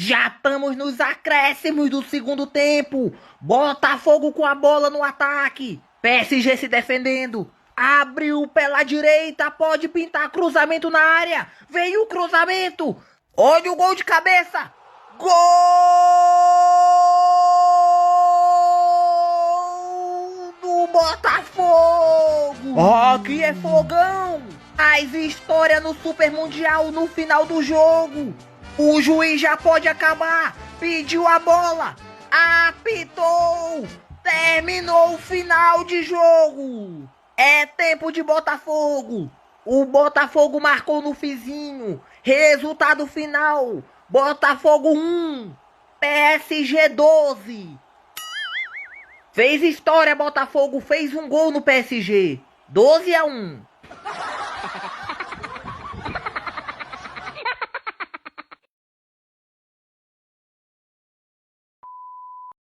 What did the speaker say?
Já estamos nos acréscimos do segundo tempo. Botafogo com a bola no ataque. PSG se defendendo. Abriu pela direita, pode pintar cruzamento na área. Veio o cruzamento. Olha o gol de cabeça. Gol do Botafogo. Aqui é fogão. Mais história no Super Mundial no final do jogo. O juiz já pode acabar. Pediu a bola. Apitou. Terminou o final de jogo. É tempo de Botafogo. O Botafogo marcou no fizinho. Resultado final. Botafogo 1. PSG 12. Fez história, Botafogo. Fez um gol no PSG. 12-1.